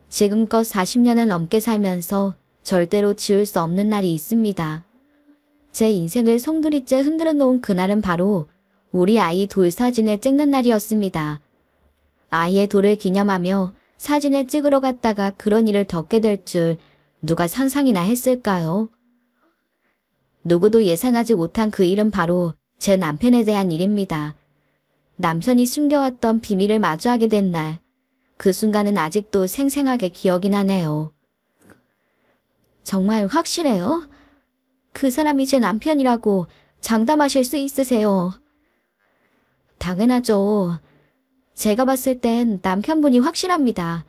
지금껏 40년을 넘게 살면서 절대로 지울 수 없는 날이 있습니다. 제 인생을 송두리째 흔들어 놓은 그날은 바로 우리 아이 돌 사진을 찍는 날이었습니다. 아이의 돌을 기념하며 사진을 찍으러 갔다가 그런 일을 겪게 될 줄 누가 상상이나 했을까요? 누구도 예상하지 못한 그 일은 바로 제 남편에 대한 일입니다. 남편이 숨겨왔던 비밀을 마주하게 된 날, 그 순간은 아직도 생생하게 기억이 나네요. 정말 확실해요? 그 사람이 제 남편이라고 장담하실 수 있으세요? 당연하죠. 제가 봤을 땐 남편분이 확실합니다.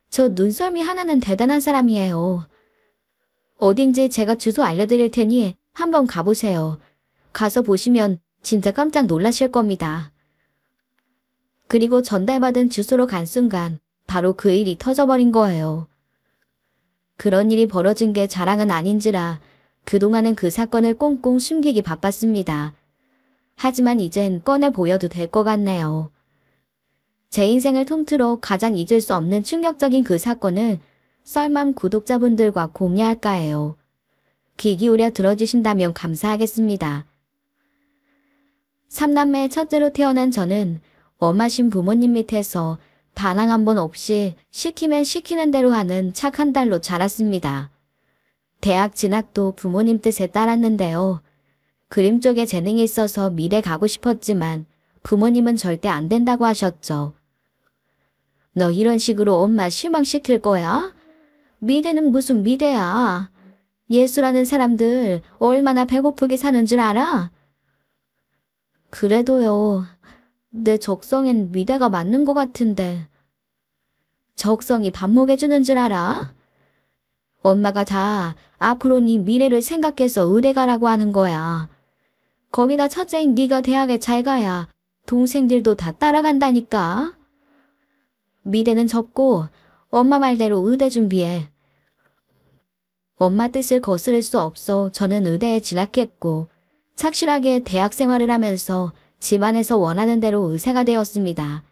저 눈썰미 하나는 대단한 사람이에요. 어딘지 제가 주소 알려드릴 테니 한번 가보세요. 가서 보시면 진짜 깜짝 놀라실 겁니다. 그리고 전달받은 주소로 간 순간 바로 그 일이 터져버린 거예요. 그런 일이 벌어진 게 자랑은 아닌지라 그동안은 그 사건을 꽁꽁 숨기기 바빴습니다. 하지만 이젠 꺼내 보여도 될 것 같네요. 제 인생을 통틀어 가장 잊을 수 없는 충격적인 그 사건을 썰맘 구독자분들과 공유할까 해요. 귀 기울여 들어주신다면 감사하겠습니다. 3남매의 첫째로 태어난 저는 엄하신 부모님 밑에서 반항 한 번 없이 시키면 시키는 대로 하는 착한 딸로 자랐습니다. 대학 진학도 부모님 뜻에 따랐는데요. 그림 쪽에 재능이 있어서 미대 가고 싶었지만 부모님은 절대 안 된다고 하셨죠. 너 이런 식으로 엄마 실망시킬 거야? 미대는 무슨 미대야? 예수라는 사람들 얼마나 배고프게 사는 줄 알아? 그래도요. 내 적성엔 미대가 맞는 것 같은데. 적성이 밥 먹여주는 줄 알아? 엄마가 다 앞으로 네 미래를 생각해서 의대 가라고 하는 거야. 거기다 첫째인 네가 대학에 잘 가야 동생들도 다 따라간다니까. 미대는 접고 엄마 말대로 의대 준비해. 엄마 뜻을 거스를 수 없어 저는 의대에 진학했고 착실하게 대학 생활을 하면서 집안에서 원하는 대로 의사가 되었습니다.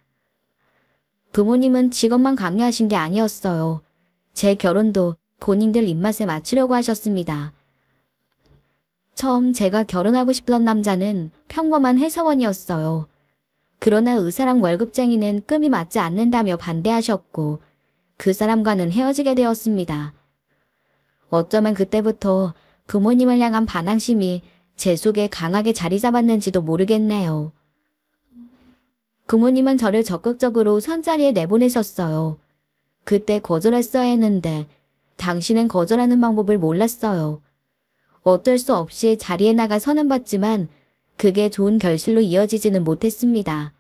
부모님은 직업만 강요하신 게 아니었어요. 제 결혼도 본인들 입맛에 맞추려고 하셨습니다. 처음 제가 결혼하고 싶던 남자는 평범한 회사원이었어요. 그러나 의사랑 월급쟁이는 급이 맞지 않는다며 반대하셨고 그 사람과는 헤어지게 되었습니다. 어쩌면 그때부터 부모님을 향한 반항심이 제 속에 강하게 자리 잡았는지도 모르겠네요. 부모님은 저를 적극적으로 선자리에 내보내셨어요. 그때 거절했어야 했는데 당신은 거절하는 방법을 몰랐어요. 어쩔 수 없이 자리에 나가 선은 봤지만 그게 좋은 결실로 이어지지는 못했습니다.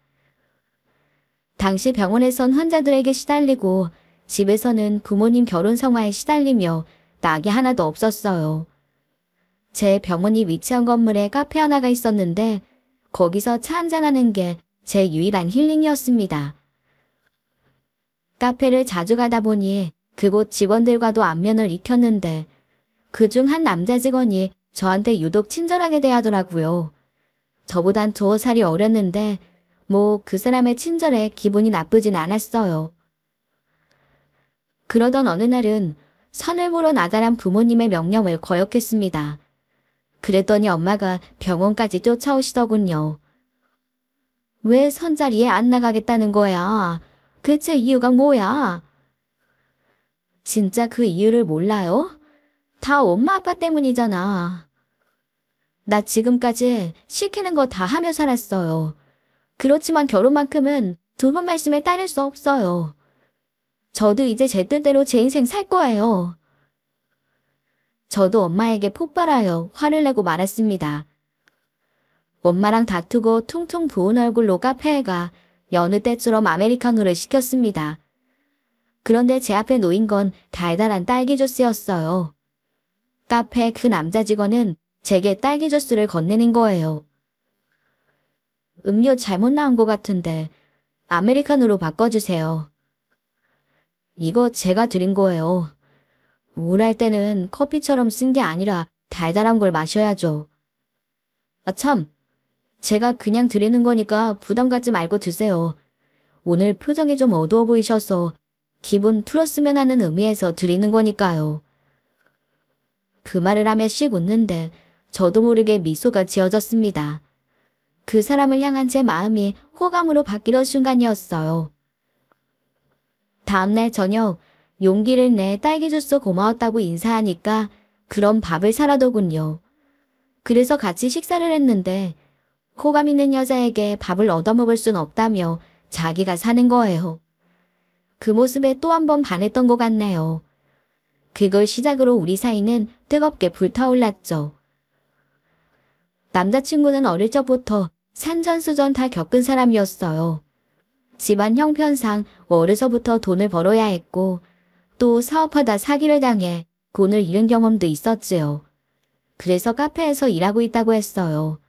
당시 병원에선 환자들에게 시달리고 집에서는 부모님 결혼 성화에 시달리며 낙이 하나도 없었어요. 제 병원이 위치한 건물에 카페 하나가 있었는데 거기서 차 한잔하는 게 제 유일한 힐링이었습니다. 카페를 자주 가다 보니 그곳 직원들과도 안면을 익혔는데 그중 한 남자 직원이 저한테 유독 친절하게 대하더라고요. 저보단 2살이 어렸는데 뭐 그 사람의 친절에 기분이 나쁘진 않았어요. 그러던 어느 날은 산을 보러 나가란 부모님의 명령을 거역했습니다. 그랬더니 엄마가 병원까지 쫓아오시더군요. 왜 선자리에 안 나가겠다는 거야? 대체 이유가 뭐야? 진짜 그 이유를 몰라요? 다 엄마 아빠 때문이잖아. 나 지금까지 시키는 거 다 하며 살았어요. 그렇지만 결혼만큼은 두 분 말씀에 따를 수 없어요. 저도 이제 제 뜻대로 제 인생 살 거예요. 저도 엄마에게 폭발하여 화를 내고 말았습니다. 엄마랑 다투고 퉁퉁 부은 얼굴로 카페에 가 여느 때처럼 아메리카노를 시켰습니다. 그런데 제 앞에 놓인 건 달달한 딸기 주스였어요. 카페 그 남자 직원은 제게 딸기 주스를 건네는 거예요. 음료 잘못 나온 것 같은데 아메리카노로 바꿔주세요. 이거 제가 드린 거예요. 우울할 때는 커피처럼 쓴 게 아니라 달달한 걸 마셔야죠. 아 참, 제가 그냥 드리는 거니까 부담 갖지 말고 드세요. 오늘 표정이 좀 어두워 보이셔서 기분 풀었으면 하는 의미에서 드리는 거니까요. 그 말을 하며 씩 웃는데 저도 모르게 미소가 지어졌습니다. 그 사람을 향한 제 마음이 호감으로 바뀌던 순간이었어요. 다음날 저녁 용기를 내 딸기 주스 고마웠다고 인사하니까 그럼 밥을 사라더군요. 그래서 같이 식사를 했는데 호감 있는 여자에게 밥을 얻어먹을 순 없다며 자기가 사는 거예요. 그 모습에 또 한 번 반했던 것 같네요. 그걸 시작으로 우리 사이는 뜨겁게 불타올랐죠. 남자친구는 어릴 적부터 산전수전 다 겪은 사람이었어요. 집안 형편상 어려서부터 돈을 벌어야 했고 또 사업하다 사기를 당해 돈을 잃은 경험도 있었지요. 그래서 카페에서 일하고 있다고 했어요.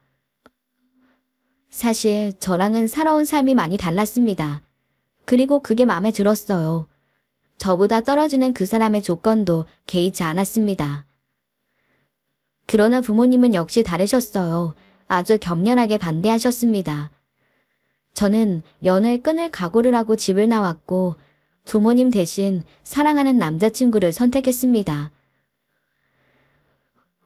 사실 저랑은 살아온 삶이 많이 달랐습니다. 그리고 그게 마음에 들었어요. 저보다 떨어지는 그 사람의 조건도 개의치 않았습니다. 그러나 부모님은 역시 다르셨어요. 아주 격렬하게 반대하셨습니다. 저는 연을 끊을 각오를 하고 집을 나왔고 부모님 대신 사랑하는 남자친구를 선택했습니다.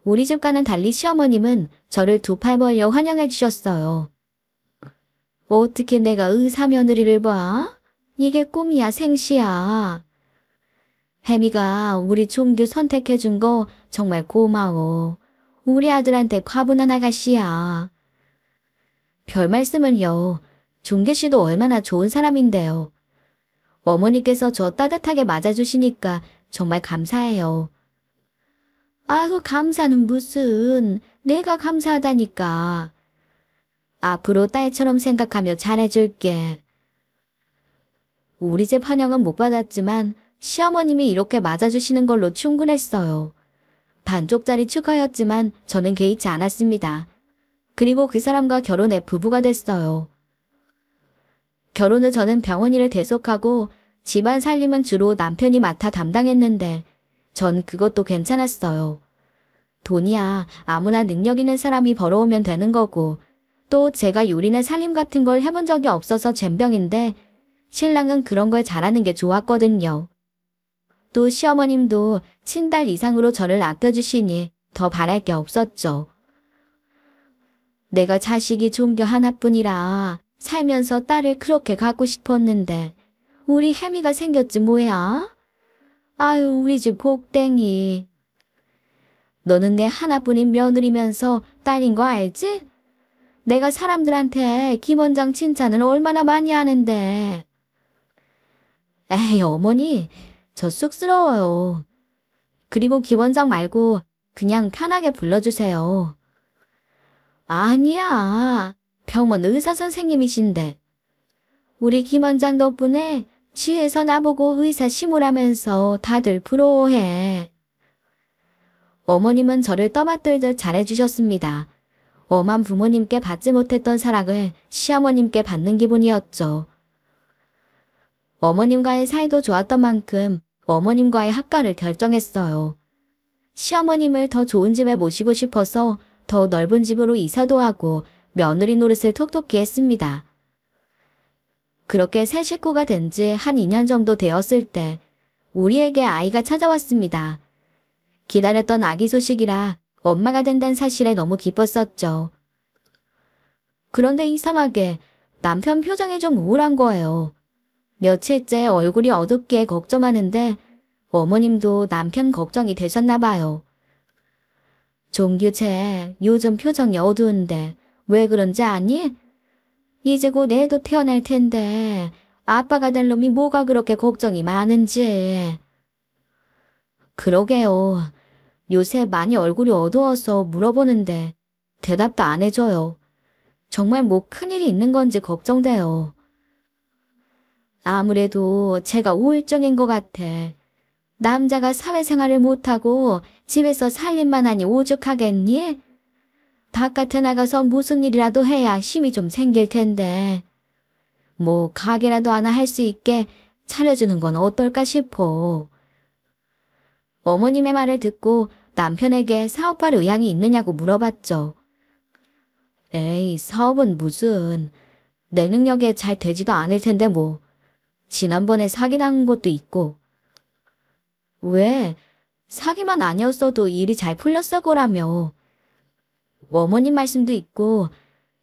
우리 집과는 달리 시어머님은 저를 두 팔 벌려 환영해 주셨어요. 어떻게 내가 의사 며느리를 봐? 이게 꿈이야 생시야. 혜미가 우리 종규 선택해 준 거 정말 고마워. 우리 아들한테 과분한 아가씨야. 별 말씀을요. 종규 씨도 얼마나 좋은 사람인데요. 어머니께서 저 따뜻하게 맞아주시니까 정말 감사해요. 아유 감사는 무슨, 내가 감사하다니까. 앞으로 딸처럼 생각하며 잘해줄게. 우리 집 환영은 못 받았지만 시어머님이 이렇게 맞아주시는 걸로 충분했어요. 반쪽짜리 축하였지만 저는 개의치 않았습니다. 그리고 그 사람과 결혼해 부부가 됐어요. 결혼 후 저는 병원 일을 계속하고 집안 살림은 주로 남편이 맡아 담당했는데 전 그것도 괜찮았어요. 돈이야 아무나 능력 있는 사람이 벌어오면 되는 거고 또 제가 요리나 살림 같은 걸 해본 적이 없어서 젬병인데 신랑은 그런 걸 잘하는 게 좋았거든요. 또 시어머님도 친딸 이상으로 저를 아껴주시니 더 바랄 게 없었죠. 내가 자식이 종교 하나뿐이라 살면서 딸을 그렇게 갖고 싶었는데 우리 혜미가 생겼지 뭐야? 아유 우리 집 복댕이. 너는 내 하나뿐인 며느리면서 딸인 거 알지? 내가 사람들한테 김 원장 칭찬을 얼마나 많이 하는데. 에이 어머니 저 쑥스러워요. 그리고 김 원장 말고 그냥 편하게 불러주세요. 아니야. 병원 의사 선생님이신데. 우리 김 원장 덕분에 시에서 나보고 의사 시무라면서 다들 부러워해. 어머님은 저를 떠받들듯 잘해주셨습니다. 엄한 부모님께 받지 못했던 사랑을 시어머님께 받는 기분이었죠. 어머님과의 사이도 좋았던 만큼 어머님과의 합가를 결정했어요. 시어머님을 더 좋은 집에 모시고 싶어서 더 넓은 집으로 이사도 하고 며느리 노릇을 톡톡히 했습니다. 그렇게 새 식구가 된 지 한 2년 정도 되었을 때 우리에게 아이가 찾아왔습니다. 기다렸던 아기 소식이라 엄마가 된다는 사실에 너무 기뻤었죠. 그런데 이상하게 남편 표정이 좀 우울한 거예요. 며칠째 얼굴이 어둡게 걱정하는데 어머님도 남편 걱정이 되셨나 봐요. 종규 쟤 요즘 표정이 어두운데 왜 그런지 아니? 이제 곧 애도 태어날 텐데 아빠가 될 놈이 뭐가 그렇게 걱정이 많은지. 그러게요. 요새 많이 얼굴이 어두워서 물어보는데 대답도 안 해줘요. 정말 뭐 큰일이 있는 건지 걱정돼요. 아무래도 제가 우울증인 것 같아. 남자가 사회생활을 못하고 집에서 살림만 하니 오죽하겠니? 바깥에 나가서 무슨 일이라도 해야 힘이 좀 생길 텐데. 뭐 가게라도 하나 할 수 있게 차려주는 건 어떨까 싶어. 어머님의 말을 듣고 남편에게 사업할 의향이 있느냐고 물어봤죠. 에이, 사업은 무슨. 내 능력에 잘 되지도 않을 텐데 뭐. 지난번에 사기당한 것도 있고. 왜? 사기만 아니었어도 일이 잘 풀렸을 거라며. 어머님 말씀도 있고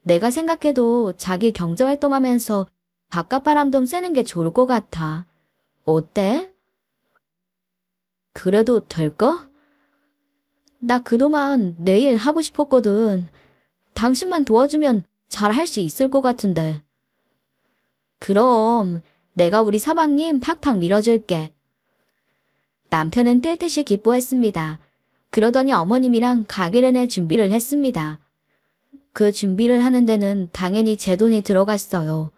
내가 생각해도 자기 경제활동하면서 바깥바람 좀 쐬는 게 좋을 것 같아. 어때? 그래도 될까? 나 그동안 내일 하고 싶었거든. 당신만 도와주면 잘 할 수 있을 것 같은데. 그럼 내가 우리 사방님 팍팍 밀어줄게. 남편은 뛸 듯이 기뻐했습니다. 그러더니 어머님이랑 가게를 낼 준비를 했습니다. 그 준비를 하는 데는 당연히 제 돈이 들어갔어요.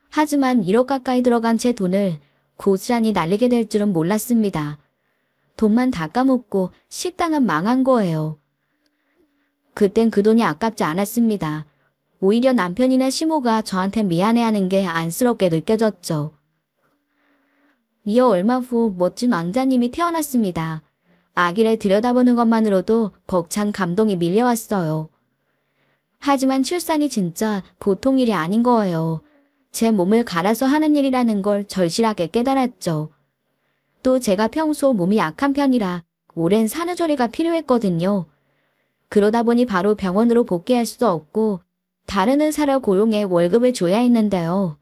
하지만 1억 가까이 들어간 제 돈을 고스란히 날리게 될 줄은 몰랐습니다. 돈만 다 까먹고 식당은 망한 거예요. 그땐 그 돈이 아깝지 않았습니다. 오히려 남편이나 시모가 저한테 미안해하는 게 안쓰럽게 느껴졌죠. 이어 얼마 후 멋진 왕자님이 태어났습니다. 아기를 들여다보는 것만으로도 벅찬 감동이 밀려왔어요. 하지만 출산이 진짜 보통 일이 아닌 거예요. 제 몸을 갈아서 하는 일이라는 걸 절실하게 깨달았죠. 또 제가 평소 몸이 약한 편이라 오랜 산후조리가 필요했거든요. 그러다 보니 바로 병원으로 복귀할 수도 없고 다른 의사를 고용해 월급을 줘야 했는데요.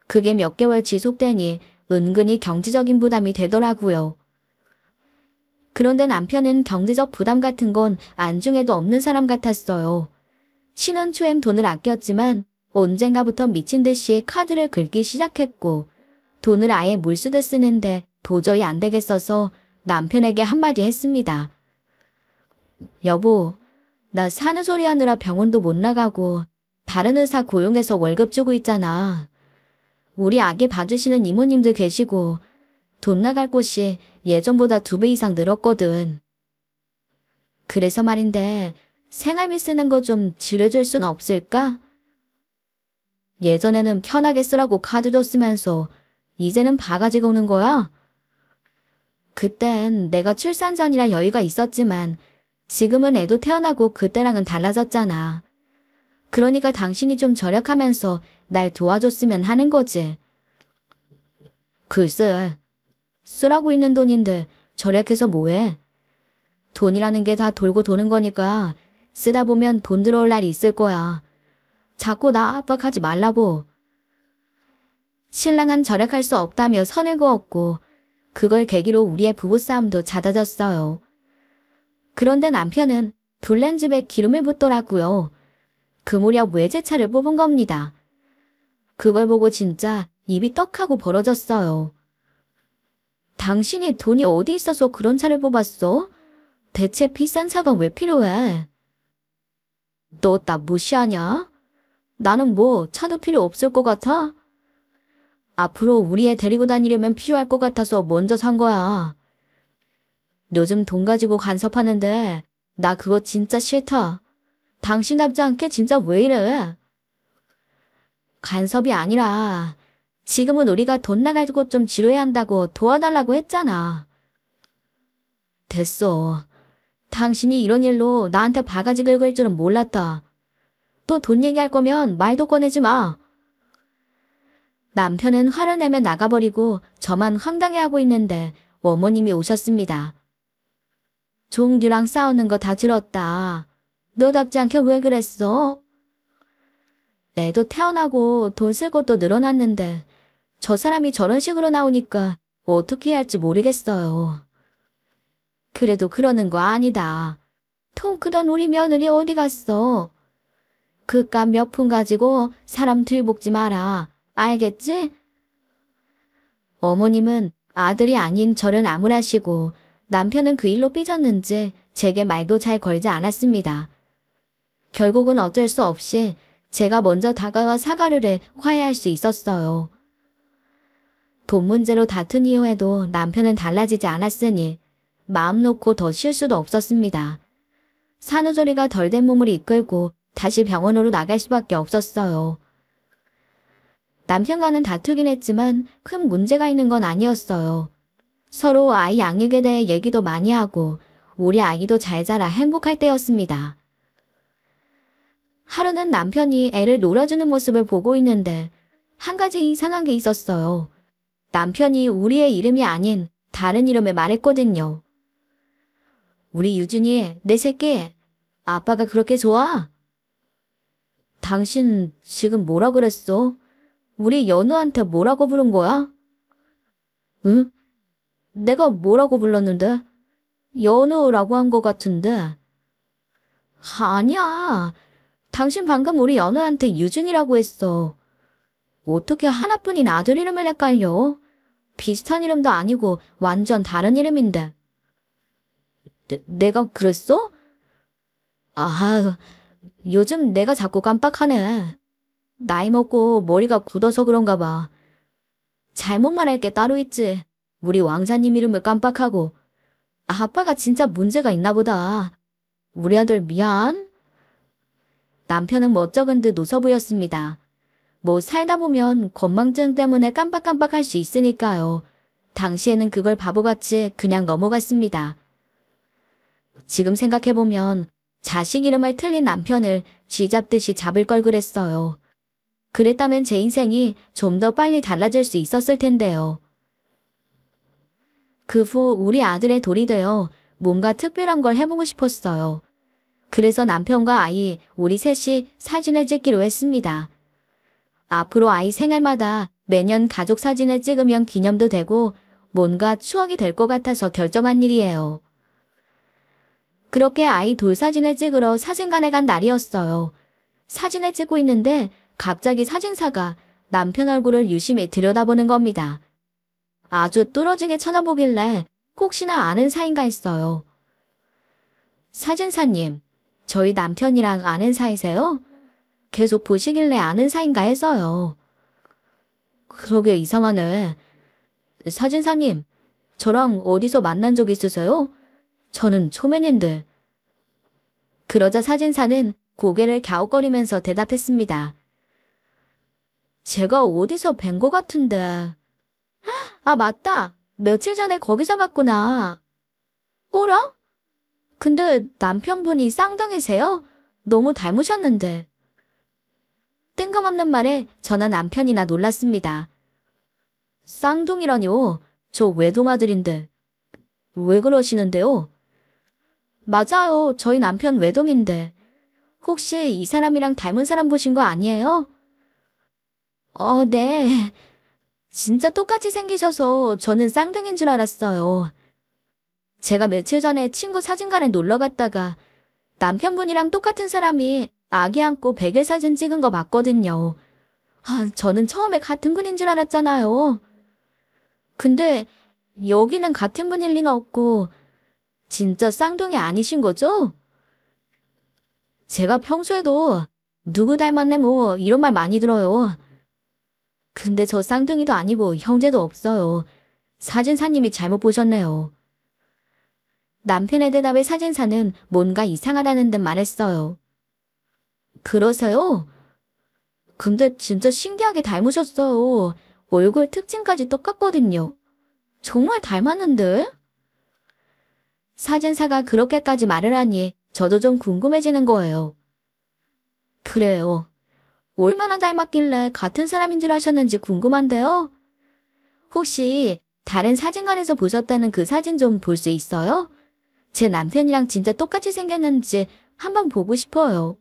그게 몇 개월 지속되니 은근히 경제적인 부담이 되더라고요. 그런데 남편은 경제적 부담 같은 건 안중에도 없는 사람 같았어요. 신혼 초엔 돈을 아꼈지만 언젠가부터 미친 듯이 카드를 긁기 시작했고 돈을 아예 물쓰듯 쓰는데 도저히 안 되겠어서 남편에게 한마디 했습니다. 여보, 나 산후조리 하느라 병원도 못 나가고 다른 의사 고용해서 월급 주고 있잖아. 우리 아기 봐주시는 이모님들 계시고 돈 나갈 곳이 예전보다 2배 이상 늘었거든. 그래서 말인데 생활비 쓰는 거 좀 줄여줄 순 없을까? 예전에는 편하게 쓰라고 카드도 쓰면서 이제는 바가지가 오는 거야? 그땐 내가 출산 전이라 여유가 있었지만 지금은 애도 태어나고 그때랑은 달라졌잖아. 그러니까 당신이 좀 절약하면서 날 도와줬으면 하는 거지. 글쎄, 쓰라고 있는 돈인데 절약해서 뭐해? 돈이라는 게 다 돌고 도는 거니까 쓰다 보면 돈 들어올 날이 있을 거야. 자꾸 나 압박하지 말라고. 신랑은 절약할 수 없다며 선을 그었고 그걸 계기로 우리의 부부싸움도 잦아졌어요. 그런데 남편은 불난집에 기름을 붓더라고요. 그 무렵 외제차를 뽑은 겁니다. 그걸 보고 진짜 입이 떡하고 벌어졌어요. 당신이 돈이 어디 있어서 그런 차를 뽑았어? 대체 비싼 차가 왜 필요해? 너 나 무시하냐? 나는 뭐 차도 필요 없을 것 같아? 앞으로 우리 애 데리고 다니려면 필요할 것 같아서 먼저 산 거야. 요즘 돈 가지고 간섭하는데 나 그거 진짜 싫다. 당신답지 않게 진짜 왜 이래? 간섭이 아니라 지금은 우리가 돈 나가지고 좀 지루해 한다고 도와달라고 했잖아. 됐어. 당신이 이런 일로 나한테 바가지 긁을 줄은 몰랐다. 또 돈 얘기할 거면 말도 꺼내지 마. 남편은 화를 내며 나가버리고 저만 황당해하고 있는데 어머님이 오셨습니다. 종규랑 싸우는 거 다 들었다. 너답지 않게 왜 그랬어? 애도 태어나고 돈 쓸 것도 늘어났는데 저 사람이 저런 식으로 나오니까 어떻게 해야 할지 모르겠어요. 그래도 그러는 거 아니다. 통 크던 우리 며느리 어디 갔어? 그깟 몇 푼 가지고 사람 들볶지 마라. 알겠지? 어머님은 아들이 아닌 저를 나무라시고 남편은 그 일로 삐졌는지 제게 말도 잘 걸지 않았습니다. 결국은 어쩔 수 없이 제가 먼저 다가와 사과를 해 화해할 수 있었어요. 돈 문제로 다툰 이후에도 남편은 달라지지 않았으니 마음 놓고 더 쉴 수도 없었습니다. 산후조리가 덜 된 몸을 이끌고 다시 병원으로 나갈 수밖에 없었어요. 남편과는 다투긴 했지만 큰 문제가 있는 건 아니었어요. 서로 아이 양육에 대해 얘기도 많이 하고 우리 아기도 잘 자라 행복할 때였습니다. 하루는 남편이 애를 놀아주는 모습을 보고 있는데 한 가지 이상한 게 있었어요. 남편이 우리의 이름이 아닌 다른 이름을 말했거든요. 우리 유준이, 내 새끼, 아빠가 그렇게 좋아? 당신 지금 뭐라 그랬어? 우리 연우한테 뭐라고 부른 거야? 응? 내가 뭐라고 불렀는데? 연우라고 한 거 같은데. 아니야. 당신 방금 우리 연우한테 유준이라고 했어. 어떻게 하나뿐인 아들 이름을 헷갈려? 비슷한 이름도 아니고 완전 다른 이름인데. 내가 그랬어? 아, 요즘 내가 자꾸 깜빡하네. 나이 먹고 머리가 굳어서 그런가 봐. 잘못 말할 게 따로 있지. 우리 왕자님 이름을 깜빡하고. 아빠가 진짜 문제가 있나 보다. 우리 아들 미안. 남편은 멋쩍은 듯 웃어 보였습니다. 뭐 살다 보면 건망증 때문에 깜빡깜빡할 수 있으니까요. 당시에는 그걸 바보같이 그냥 넘어갔습니다. 지금 생각해보면 자식 이름을 틀린 남편을 쥐잡듯이 잡을 걸 그랬어요. 그랬다면 제 인생이 좀 더 빨리 달라질 수 있었을 텐데요. 그 후 우리 아들의 돌이 되어 뭔가 특별한 걸 해보고 싶었어요. 그래서 남편과 아이, 우리 셋이 사진을 찍기로 했습니다. 앞으로 아이 생일마다 매년 가족 사진을 찍으면 기념도 되고 뭔가 추억이 될 것 같아서 결정한 일이에요. 그렇게 아이 돌 사진을 찍으러 사진관에 간 날이었어요. 사진을 찍고 있는데 갑자기 사진사가 남편 얼굴을 유심히 들여다보는 겁니다. 아주 뚫어지게 쳐다보길래 혹시나 아는 사이인가 했어요. 사진사님, 저희 남편이랑 아는 사이세요? 계속 보시길래 아는 사이인가 해서요. 그러게 이상하네. 사진사님, 저랑 어디서 만난 적 있으세요? 저는 초면인데. 그러자 사진사는 고개를 갸웃거리면서 대답했습니다. 제가 어디서 뵌 것 같은데. 아, 맞다. 며칠 전에 거기서 봤구나. 어라? 근데 남편분이 쌍둥이세요? 너무 닮으셨는데. 뜬금없는 말에 저는 남편이나 놀랐습니다. 쌍둥이라뇨? 저 외동아들인데. 왜 그러시는데요? 맞아요. 저희 남편 외동인데. 혹시 이 사람이랑 닮은 사람 보신 거 아니에요? 네. 진짜 똑같이 생기셔서 저는 쌍둥이인 줄 알았어요. 제가 며칠 전에 친구 사진관에 놀러 갔다가 남편분이랑 똑같은 사람이 아기 안고 베개 사진 찍은 거 봤거든요. 저는 처음에 같은 분인 줄 알았잖아요. 근데 여기는 같은 분일 리가 없고 진짜 쌍둥이 아니신 거죠? 제가 평소에도 누구 닮았네 뭐 이런 말 많이 들어요. 근데 저 쌍둥이도 아니고 형제도 없어요. 사진사님이 잘못 보셨네요. 남편의 대답에 사진사는 뭔가 이상하다는 듯 말했어요. 그러세요? 근데 진짜 신기하게 닮으셨어요. 얼굴 특징까지 똑같거든요. 정말 닮았는데? 사진사가 그렇게까지 말을 하니 저도 좀 궁금해지는 거예요. 그래요. 얼마나 닮았길래 같은 사람인 줄 아셨는지 궁금한데요? 혹시 다른 사진관에서 보셨다는 그 사진 좀 볼 수 있어요? 제 남편이랑 진짜 똑같이 생겼는지 한번 보고 싶어요.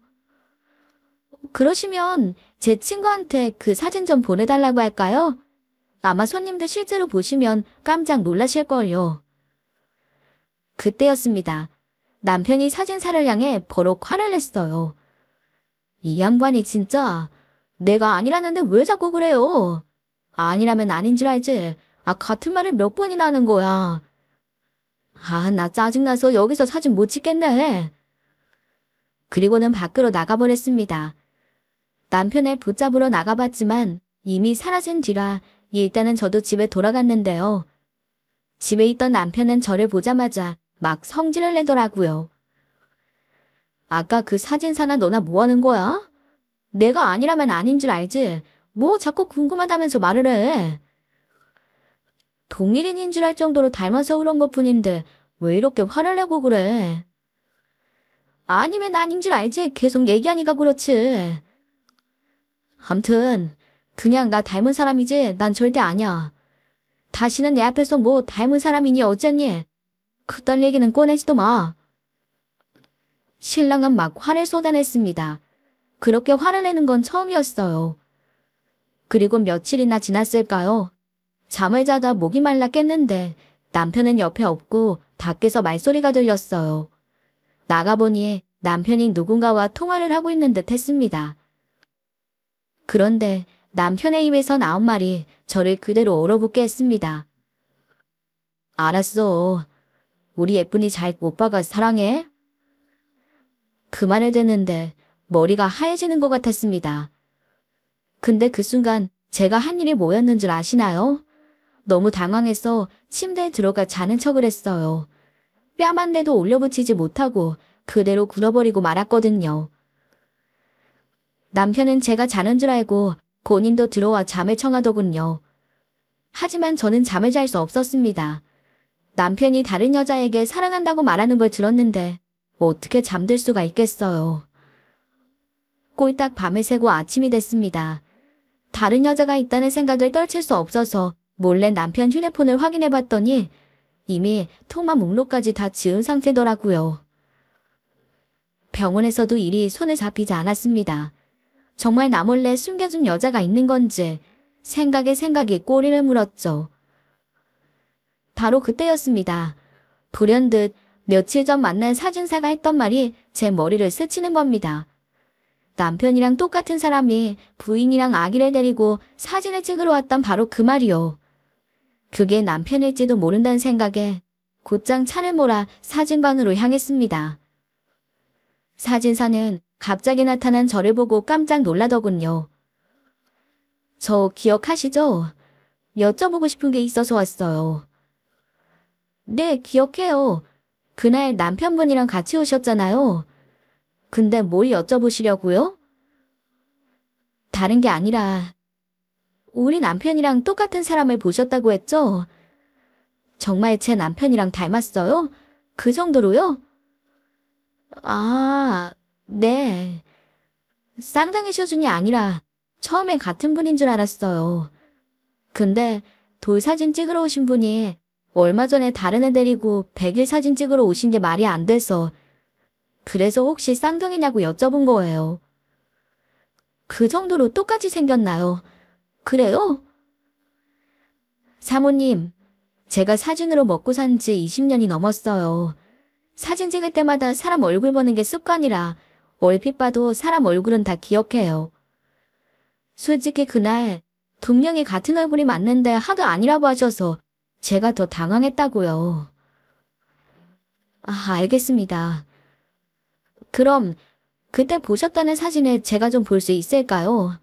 그러시면 제 친구한테 그 사진 좀 보내달라고 할까요? 아마 손님들 실제로 보시면 깜짝 놀라실걸요. 그때였습니다. 남편이 사진사를 향해 버럭 화를 냈어요. 이 양반이 진짜 내가 아니라는데 왜 자꾸 그래요? 아니라면 아닌 줄 알지. 같은 말을 몇 번이나 하는 거야. 나 짜증나서 여기서 사진 못 찍겠네. 그리고는 밖으로 나가버렸습니다. 남편을 붙잡으러 나가봤지만 이미 사라진 뒤라 일단은 저도 집에 돌아갔는데요. 집에 있던 남편은 저를 보자마자 막 성질을 내더라고요. 아까 그 사진사나 너나 뭐 하는 거야? 내가 아니라면 아닌 줄 알지? 뭐 자꾸 궁금하다면서 말을 해. 동일인인 줄 알 정도로 닮아서 그런 것 뿐인데 왜 이렇게 화를 내고 그래? 아니면 아닌 줄 알지. 계속 얘기하니까 그렇지. 암튼 그냥 나 닮은 사람이지 난 절대 아니야. 다시는 내 앞에서 뭐 닮은 사람이니 어쨌니? 그딴 얘기는 꺼내지도 마. 신랑은 막 화를 쏟아냈습니다. 그렇게 화를 내는 건 처음이었어요. 그리고 며칠이나 지났을까요? 잠을 자다 목이 말라 깼는데 남편은 옆에 없고 밖에서 말소리가 들렸어요. 나가보니 남편이 누군가와 통화를 하고 있는 듯 했습니다. 그런데 남편의 입에서 나온 말이 저를 그대로 얼어붙게 했습니다. 알았어. 우리 예쁜이 잘 오빠가 사랑해? 그 말을 듣는데 머리가 하얘지는 것 같았습니다. 근데 그 순간 제가 한 일이 뭐였는 줄 아시나요? 너무 당황해서 침대에 들어가 자는 척을 했어요. 뺨 한 대도 올려붙이지 못하고 그대로 굴어버리고 말았거든요. 남편은 제가 자는 줄 알고 본인도 들어와 잠을 청하더군요. 하지만 저는 잠을 잘 수 없었습니다. 남편이 다른 여자에게 사랑한다고 말하는 걸 들었는데 어떻게 잠들 수가 있겠어요. 꼴딱 밤을 새고 아침이 됐습니다. 다른 여자가 있다는 생각을 떨칠 수 없어서 몰래 남편 휴대폰을 확인해 봤더니 이미 통화 목록까지 다 지운 상태더라고요. 병원에서도 일이 손에 잡히지 않았습니다. 정말 나 몰래 숨겨둔 여자가 있는 건지 생각에 생각이 꼬리를 물었죠. 바로 그때였습니다. 불현듯 며칠 전 만난 사진사가 했던 말이 제 머리를 스치는 겁니다. 남편이랑 똑같은 사람이 부인이랑 아기를 데리고 사진을 찍으러 왔던 바로 그 말이요. 그게 남편일지도 모른다는 생각에 곧장 차를 몰아 사진관으로 향했습니다. 사진사는 갑자기 나타난 저를 보고 깜짝 놀라더군요. 저 기억하시죠? 여쭤보고 싶은 게 있어서 왔어요. 네, 기억해요. 그날 남편분이랑 같이 오셨잖아요. 근데 뭘 여쭤보시려고요? 다른 게 아니라 우리 남편이랑 똑같은 사람을 보셨다고 했죠? 정말 제 남편이랑 닮았어요? 그 정도로요? 아, 네. 쌍둥이 수준이 아니라 처음에 같은 분인 줄 알았어요. 근데 돌 사진 찍으러 오신 분이 얼마 전에 다른 애 데리고 100일 사진 찍으러 오신 게 말이 안 돼서 그래서 혹시 쌍둥이냐고 여쭤본 거예요. 그 정도로 똑같이 생겼나요? 그래요? 사모님, 제가 사진으로 먹고 산 지 20년이 넘었어요. 사진 찍을 때마다 사람 얼굴 보는 게 습관이라 얼핏 봐도 사람 얼굴은 다 기억해요. 솔직히 그날 분명히 같은 얼굴이 맞는데 하도 아니라고 하셔서 제가 더 당황했다고요. 아, 알겠습니다. 그럼 그때 보셨다는 사진을 제가 좀 볼 수 있을까요?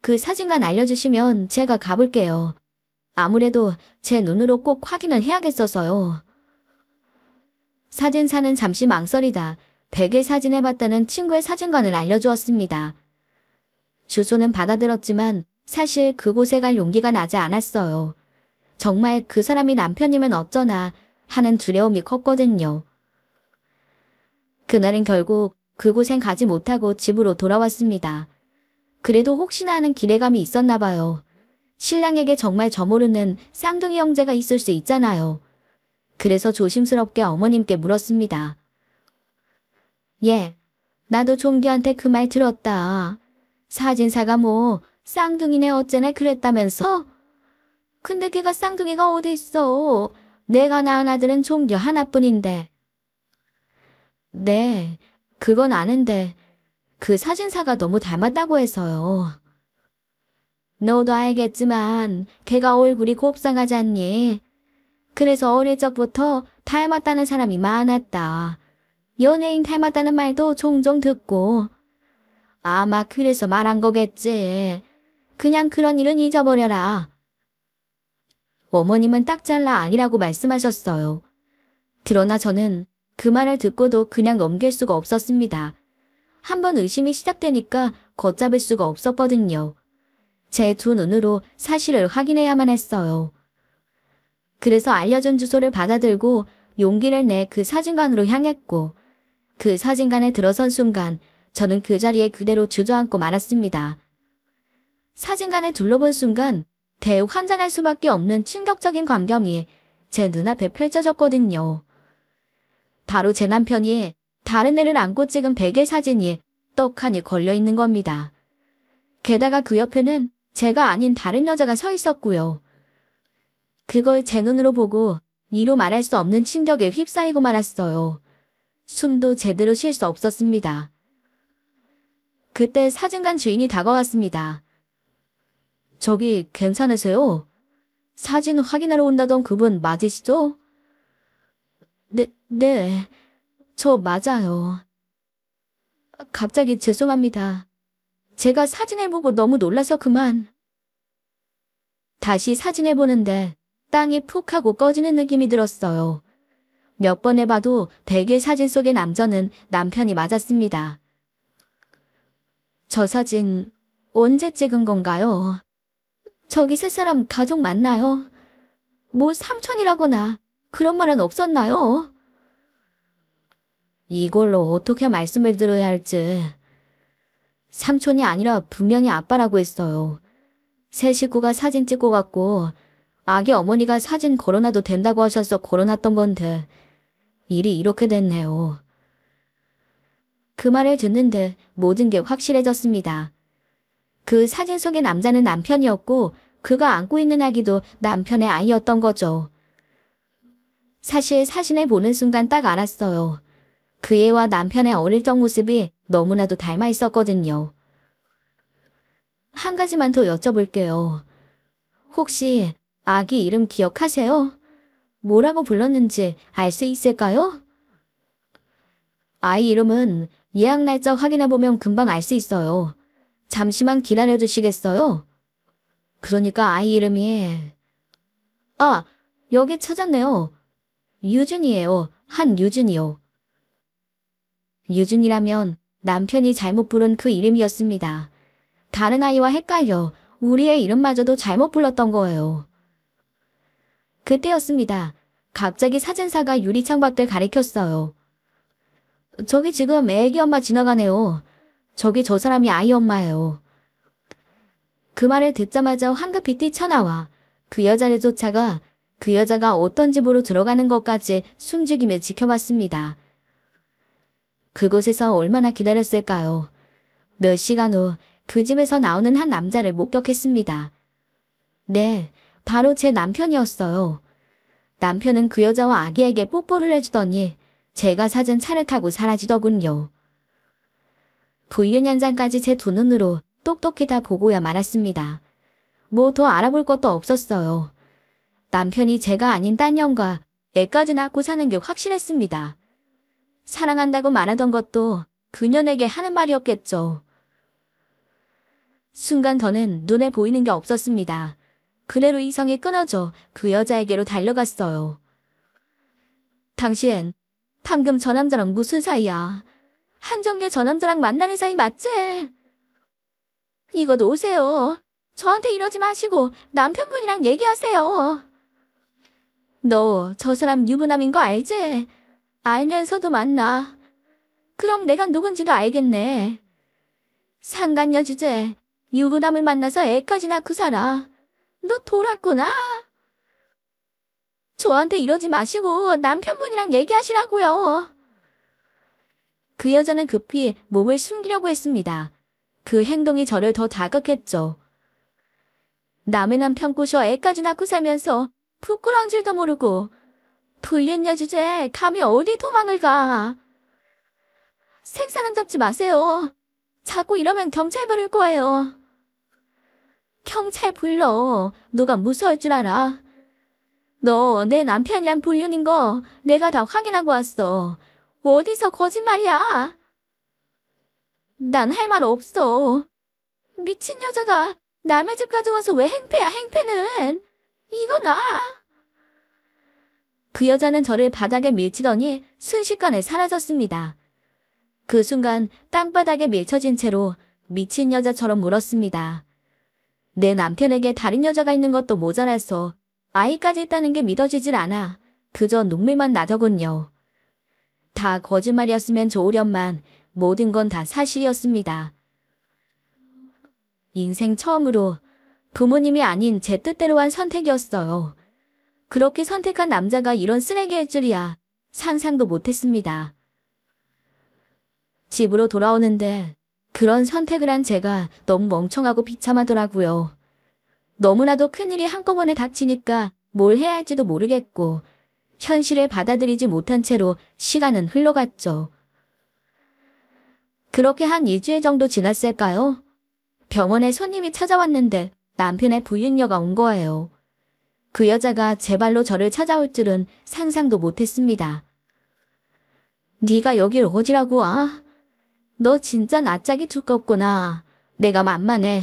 그 사진관 알려주시면 제가 가볼게요. 아무래도 제 눈으로 꼭 확인을 해야겠어서요. 사진사는 잠시 망설이다 100일 사진해봤다는 친구의 사진관을 알려주었습니다. 주소는 받아들었지만 사실 그곳에 갈 용기가 나지 않았어요. 정말 그 사람이 남편이면 어쩌나 하는 두려움이 컸거든요. 그날은 결국 그곳엔 가지 못하고 집으로 돌아왔습니다. 그래도 혹시나 하는 기대감이 있었나 봐요. 신랑에게 정말 저 모르는 쌍둥이 형제가 있을 수 있잖아요. 그래서 조심스럽게 어머님께 물었습니다. 예, 나도 종규한테 그 말 들었다. 사진사가 뭐 쌍둥이네 어째네 그랬다면서? 근데 걔가 쌍둥이가 어디 있어? 내가 낳은 아들은 종규 하나뿐인데. 네, 그건 아는데 그 사진사가 너무 닮았다고 해서요. 너도 알겠지만 걔가 얼굴이 곱상하지 않니? 그래서 어릴 적부터 닮았다는 사람이 많았다. 연예인 닮았다는 말도 종종 듣고. 아마 그래서 말한 거겠지. 그냥 그런 일은 잊어버려라. 어머님은 딱 잘라 아니라고 말씀하셨어요. 그러나 저는 그 말을 듣고도 그냥 넘길 수가 없었습니다. 한번 의심이 시작되니까 걷잡을 수가 없었거든요. 제 두 눈으로 사실을 확인해야만 했어요. 그래서 알려준 주소를 받아들고 용기를 내 그 사진관으로 향했고 그 사진관에 들어선 순간 저는 그 자리에 그대로 주저앉고 말았습니다. 사진관에 둘러본 순간 대욱 환장할 수밖에 없는 충격적인 광경이 제 눈앞에 펼쳐졌거든요. 바로 제 남편이 다른 애를 안고 찍은 베개 사진이 떡하니 걸려있는 겁니다. 게다가 그 옆에는 제가 아닌 다른 여자가 서 있었고요. 그걸 제 눈으로 보고 이로 말할 수 없는 충격에 휩싸이고 말았어요. 숨도 제대로 쉴 수 없었습니다. 그때 사진관 주인이 다가왔습니다. 저기 괜찮으세요? 사진 확인하러 온다던 그분 맞으시죠? 네, 저 맞아요. 갑자기 죄송합니다. 제가 사진을 보고 너무 놀라서 그만. 다시 사진을 보는데 땅이 푹 하고 꺼지는 느낌이 들었어요. 몇 번 해봐도 베개 사진 속의 남자는 남편이 맞았습니다. 저 사진 언제 찍은 건가요? 저기 세 사람 가족 맞나요? 뭐 삼촌이라거나 그런 말은 없었나요? 이걸로 어떻게 말씀을 드려야 할지. 삼촌이 아니라 분명히 아빠라고 했어요. 새 식구가 사진 찍고 갔고 아기 어머니가 사진 걸어놔도 된다고 하셔서 걸어놨던 건데 일이 이렇게 됐네요. 그 말을 듣는데 모든 게 확실해졌습니다. 그 사진 속의 남자는 남편이었고 그가 안고 있는 아기도 남편의 아이였던 거죠. 사실 사진을 보는 순간 딱 알았어요. 그 애와 남편의 어릴 적 모습이 너무나도 닮아 있었거든요. 한 가지만 더 여쭤볼게요. 혹시 아기 이름 기억하세요? 뭐라고 불렀는지 알 수 있을까요? 아이 이름은 예약 날짜 확인해보면 금방 알 수 있어요. 잠시만 기다려주시겠어요? 그러니까 아이 이름이... 여기 찾았네요. 유준이에요. 한유준이요. 유준이라면 남편이 잘못 부른 그 이름이었습니다. 다른 아이와 헷갈려 우리의 이름마저도 잘못 불렀던 거예요. 그때였습니다. 갑자기 사진사가 유리창밖을 가리켰어요. 저기 지금 애기 엄마 지나가네요. 저기 저 사람이 아이 엄마예요. 그 말을 듣자마자 황급히 뛰쳐나와 그 여자를 쫓아가 그 여자가 어떤 집으로 들어가는 것까지 숨죽이며 지켜봤습니다. 그곳에서 얼마나 기다렸을까요? 몇 시간 후 그 집에서 나오는 한 남자를 목격했습니다. 네, 바로 제 남편이었어요. 남편은 그 여자와 아기에게 뽀뽀를 해주더니 제가 사준 차를 타고 사라지더군요. 부인 현장까지 제 두 눈으로 똑똑히 다 보고야 말았습니다. 뭐 더 알아볼 것도 없었어요. 남편이 제가 아닌 딴 년과 애까지 낳고 사는 게 확실했습니다. 사랑한다고 말하던 것도 그녀에게 하는 말이었겠죠. 순간 저는 눈에 보이는 게 없었습니다. 그대로 이성이 끊어져 그 여자에게로 달려갔어요. 당신, 방금 저 남자랑 무슨 사이야? 한정계 저 남자랑 만나는 사이 맞지? 이거 놓으세요. 저한테 이러지 마시고 남편분이랑 얘기하세요. 너 저 사람 유부남인 거 알지? 알면서도 만나. 그럼 내가 누군지도 알겠네. 상간녀 주제. 유부남을 만나서 애까지 낳고 살아. 너 돌았구나. 저한테 이러지 마시고 남편분이랑 얘기하시라고요. 그 여자는 급히 몸을 숨기려고 했습니다. 그 행동이 저를 더 자극했죠. 남의 남편 꼬셔 애까지 낳고 살면서 부끄러운 줄도 모르고 불륜 여주제 감히 어디 도망을 가. 생사는 잡지 마세요. 자꾸 이러면 경찰 부를 거예요. 경찰 불러. 누가 무서울 줄 알아. 너 내 남편이랑 불륜인 거 내가 다 확인하고 왔어. 어디서 거짓말이야. 난 할 말 없어. 미친 여자가 남의 집 가져와서 왜 행패야 행패는. 이거 나. 그 여자는 저를 바닥에 밀치더니 순식간에 사라졌습니다. 그 순간 땅바닥에 밀쳐진 채로 미친 여자처럼 물었습니다. 내 남편에게 다른 여자가 있는 것도 모자라서 아이까지 있다는 게 믿어지질 않아. 그저 눈물만 나더군요. 다 거짓말이었으면 좋으련만 모든 건 다 사실이었습니다. 인생 처음으로 부모님이 아닌 제 뜻대로 한 선택이었어요. 그렇게 선택한 남자가 이런 쓰레기일 줄이야 상상도 못했습니다. 집으로 돌아오는데 그런 선택을 한 제가 너무 멍청하고 비참하더라고요. 너무나도 큰일이 한꺼번에 닥치니까 뭘 해야 할지도 모르겠고 현실을 받아들이지 못한 채로 시간은 흘러갔죠. 그렇게 한 2주일 정도 지났을까요? 병원에 손님이 찾아왔는데 남편의 부인녀가 온 거예요. 그 여자가 제 발로 저를 찾아올 줄은 상상도 못했습니다. 네가 여길 어디라고 와? 너 진짜 낯짝이 두껍구나. 내가 만만해.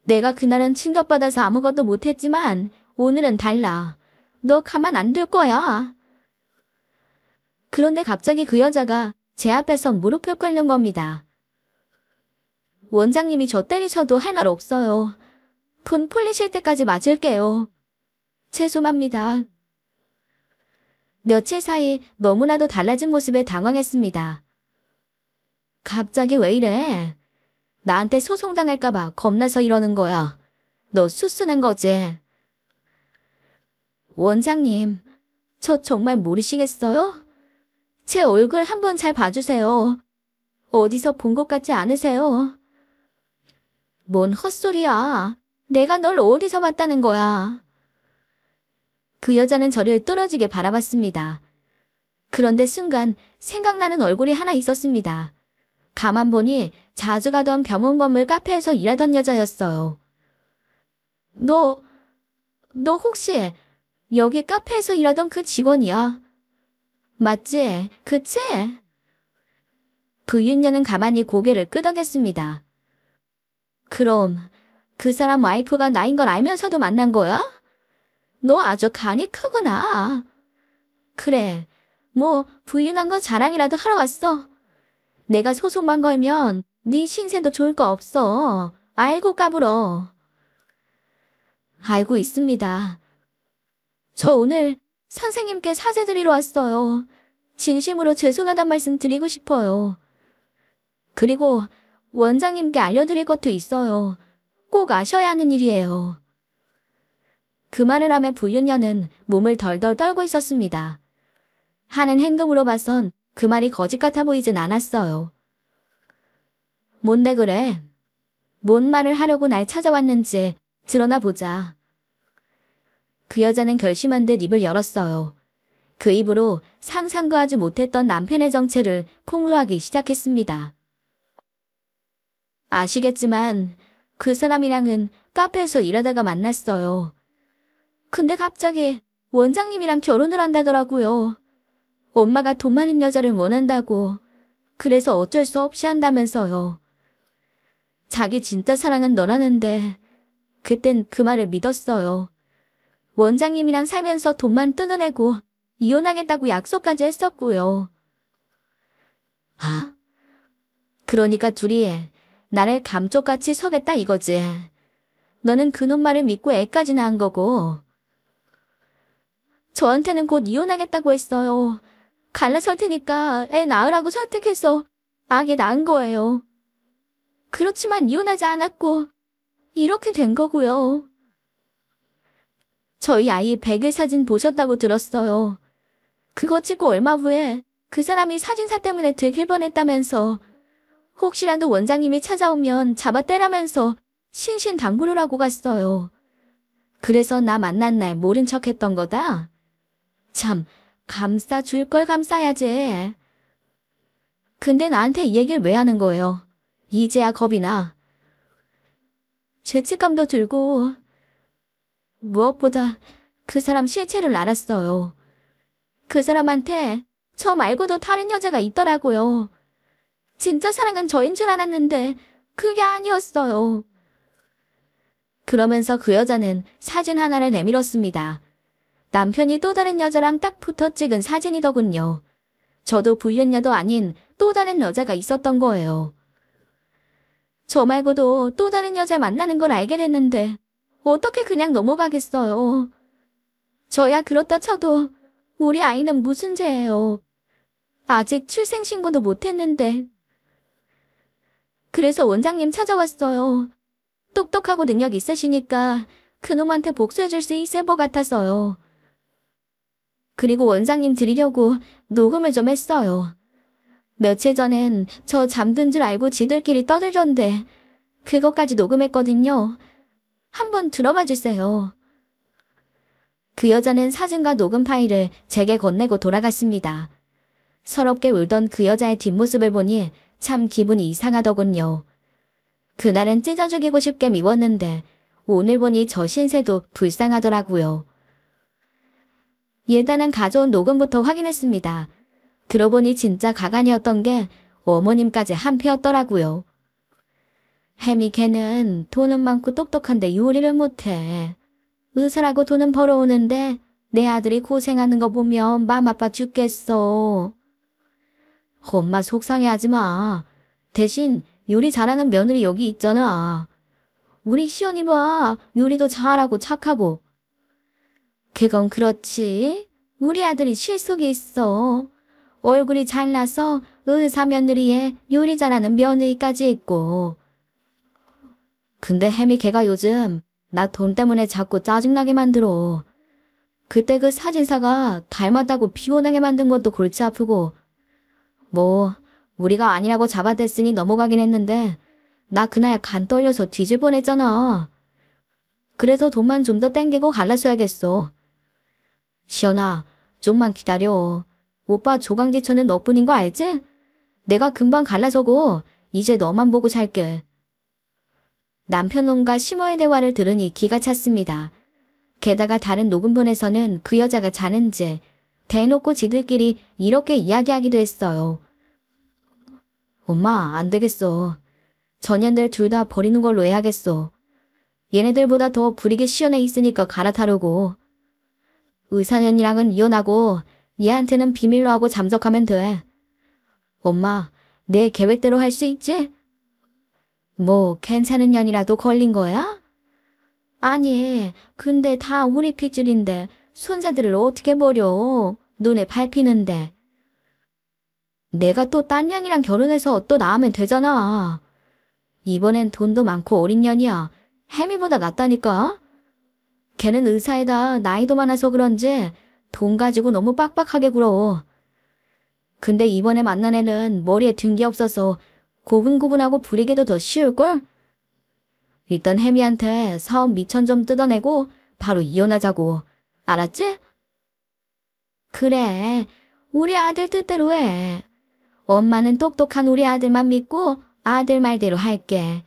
내가 그날은 충격받아서 아무것도 못했지만 오늘은 달라. 너 가만 안 둘 거야. 그런데 갑자기 그 여자가 제 앞에서 무릎을 꿇는 겁니다. 원장님이 저 때리셔도 할 말 없어요. 돈 풀리실 때까지 맞을게요. 죄송합니다. 며칠 사이 너무나도 달라진 모습에 당황했습니다. 갑자기 왜 이래? 나한테 소송당할까봐 겁나서 이러는 거야. 너 수순한 거지? 원장님, 저 정말 모르시겠어요? 제 얼굴 한번 잘 봐주세요. 어디서 본 것 같지 않으세요? 뭔 헛소리야. 내가 널 어디서 봤다는 거야. 그 여자는 저를 뚫어지게 바라봤습니다. 그런데 순간 생각나는 얼굴이 하나 있었습니다. 가만 보니 자주 가던 병원 건물 카페에서 일하던 여자였어요. 너 혹시 여기 카페에서 일하던 그 직원이야? 맞지? 그치? 부인녀는 가만히 고개를 끄덕였습니다. 그럼 그 사람 와이프가 나인 걸 알면서도 만난 거야? 너 아주 간이 크구나. 그래, 뭐 부인한 거 자랑이라도 하러 왔어. 내가 소송만 걸면 네 신세도 좋을 거 없어. 알고 까불어. 알고 있습니다. 저 오늘 선생님께 사죄드리러 왔어요. 진심으로 죄송하단 말씀 드리고 싶어요. 그리고 원장님께 알려드릴 것도 있어요. 꼭 아셔야 하는 일이에요. 그 말을 하며 부윤녀는 몸을 덜덜 떨고 있었습니다. 하는 행동으로 봐선 그 말이 거짓 같아 보이진 않았어요. 뭔데 그래? 뭔 말을 하려고 날 찾아왔는지 드러나 보자. 그 여자는 결심한 듯 입을 열었어요. 그 입으로 상상도 하지 못했던 남편의 정체를 폭로하기 시작했습니다. 아시겠지만 그 사람이랑은 카페에서 일하다가 만났어요. 근데 갑자기 원장님이랑 결혼을 한다더라고요. 엄마가 돈 많은 여자를 원한다고. 그래서 어쩔 수 없이 한다면서요. 자기 진짜 사랑은 너라는데 그땐 그 말을 믿었어요. 원장님이랑 살면서 돈만 뜯어내고 이혼하겠다고 약속까지 했었고요. 그러니까 둘이 나를 감쪽같이 서겠다 이거지. 너는 그놈 말을 믿고 애까지 낳은 거고. 저한테는 곧 이혼하겠다고 했어요. 갈라설 테니까 애 낳으라고 설득해서 아기 낳은 거예요. 그렇지만 이혼하지 않았고 이렇게 된 거고요. 저희 아이 100일 사진 보셨다고 들었어요. 그거 찍고 얼마 후에 그 사람이 사진사 때문에 되길 뻔했다면서 혹시라도 원장님이 찾아오면 잡아 떼라면서 신신당부를 하고 갔어요. 그래서 나 만난 날 모른 척 했던 거다? 참, 감싸 줄 걸 감싸야지. 근데 나한테 이 얘기를 왜 하는 거예요? 이제야 겁이 나. 죄책감도 들고 무엇보다 그 사람 실체를 알았어요. 그 사람한테 저 말고도 다른 여자가 있더라고요. 진짜 사랑은 저인 줄 알았는데 그게 아니었어요. 그러면서 그 여자는 사진 하나를 내밀었습니다. 남편이 또 다른 여자랑 딱 붙어 찍은 사진이더군요. 저도 불륜녀도 아닌 또 다른 여자가 있었던 거예요. 저 말고도 또 다른 여자 만나는 걸 알게 됐는데 어떻게 그냥 넘어가겠어요. 저야 그렇다 쳐도 우리 아이는 무슨 죄예요. 아직 출생신고도 못했는데. 그래서 원장님 찾아왔어요. 똑똑하고 능력 있으시니까 그놈한테 복수해줄 수 있을 것 같아서요. 그리고 원장님 드리려고 녹음을 좀 했어요. 며칠 전엔 저 잠든 줄 알고 지들끼리 떠들던데 그것까지 녹음했거든요. 한번 들어봐 주세요. 그 여자는 사진과 녹음 파일을 제게 건네고 돌아갔습니다. 서럽게 울던 그 여자의 뒷모습을 보니 참 기분이 이상하더군요. 그날은 찢어 죽이고 싶게 미웠는데 오늘 보니 저 신세도 불쌍하더라고요. 일단은 가져온 녹음부터 확인했습니다. 들어보니 진짜 가관이었던 게 어머님까지 한패였더라고요. 혜미 걔는 돈은 많고 똑똑한데 요리를 못해. 의사라고 돈은 벌어오는데 내 아들이 고생하는 거 보면 맘 아파 죽겠어. 엄마 속상해하지 마. 대신 요리 잘하는 며느리 여기 있잖아. 우리 시연이 봐. 요리도 잘하고 착하고. 그건 그렇지. 우리 아들이 실속이 있어. 얼굴이 잘나서 의사 며느리에 요리 잘하는 며느리까지 있고. 근데 혜미 걔가 요즘 나 돈 때문에 자꾸 짜증나게 만들어. 그때 그 사진사가 닮았다고 피곤하게 만든 것도 골치 아프고. 뭐 우리가 아니라고 잡아댔으니 넘어가긴 했는데 나 그날 간 떨려서 뒤질 뻔했잖아. 그래서 돈만 좀 더 땡기고 갈라서야겠어. 시연아, 좀만 기다려. 오빠 조강지처는 너뿐인 거 알지? 내가 금방 갈라서고 이제 너만 보고 살게. 남편놈과 심호의 대화를 들으니 기가 찼습니다. 게다가 다른 녹음본에서는 그 여자가 자는지 대놓고 지들끼리 이렇게 이야기하기도 했어요. 엄마, 안 되겠어. 전년들 둘 다 버리는 걸로 해야겠어. 얘네들보다 더 부리게 시연해 있으니까 갈아타려고. 의사년이랑은 이혼하고 얘한테는 비밀로 하고 잠적하면 돼. 엄마, 내 계획대로 할 수 있지? 뭐 괜찮은 년이라도 걸린 거야? 아니, 근데 다 우리 핏줄인데 손자들을 어떻게 버려? 눈에 밟히는데. 내가 또 딴 년이랑 결혼해서 또 낳으면 되잖아. 이번엔 돈도 많고 어린 년이야. 혜미보다 낫다니까? 걔는 의사에다 나이도 많아서 그런지 돈 가지고 너무 빡빡하게 굴어. 근데 이번에 만난 애는 머리에 든 게 없어서 고분고분하고 부리기도 더 쉬울걸? 일단 혜미한테 사업 미천 좀 뜯어내고 바로 이혼하자고. 알았지? 그래, 우리 아들 뜻대로 해. 엄마는 똑똑한 우리 아들만 믿고 아들 말대로 할게.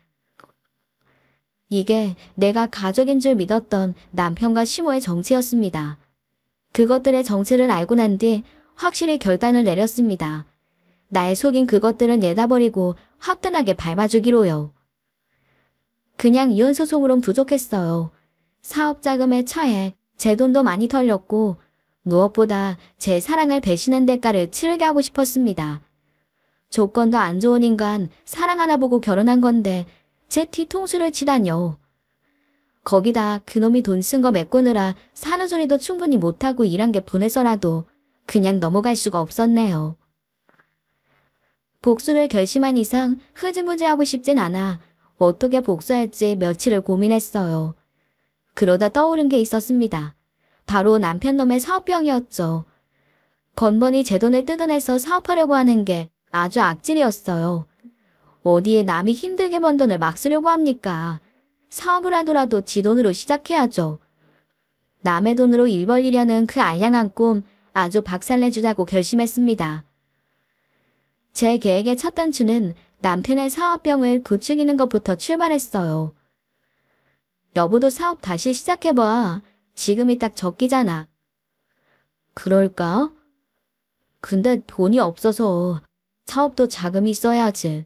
이게 내가 가족인 줄 믿었던 남편과 시모의 정체였습니다. 그것들의 정체를 알고 난 뒤 확실히 결단을 내렸습니다. 날 속인 그것들은 내다버리고 화끈하게 밟아주기로요. 그냥 이혼소송으론 부족했어요. 사업 자금에 차에 제 돈도 많이 털렸고 무엇보다 제 사랑을 배신한 대가를 치르게 하고 싶었습니다. 조건도 안 좋은 인간 사랑 하나 보고 결혼한 건데 제 뒤통수를 치다뇨. 거기다 그놈이 돈 쓴 거 메꾸느라 산후조리도 충분히 못하고 일한 게 분해서라도 그냥 넘어갈 수가 없었네요. 복수를 결심한 이상 흐지부지하고 싶진 않아 어떻게 복수할지 며칠을 고민했어요. 그러다 떠오른 게 있었습니다. 바로 남편놈의 사업병이었죠. 건번이 제 돈을 뜯어내서 사업하려고 하는 게 아주 악질이었어요. 어디에 남이 힘들게 번 돈을 막 쓰려고 합니까? 사업을 하더라도 지 돈으로 시작해야죠. 남의 돈으로 일 벌리려는 그 알량한 꿈 아주 박살내주자고 결심했습니다. 제 계획의 첫 단추는 남편의 사업병을 부추기는 것부터 출발했어요. 여보도 사업 다시 시작해봐. 지금이 딱 적기잖아. 그럴까? 근데 돈이 없어서 사업도 자금이 있어야지.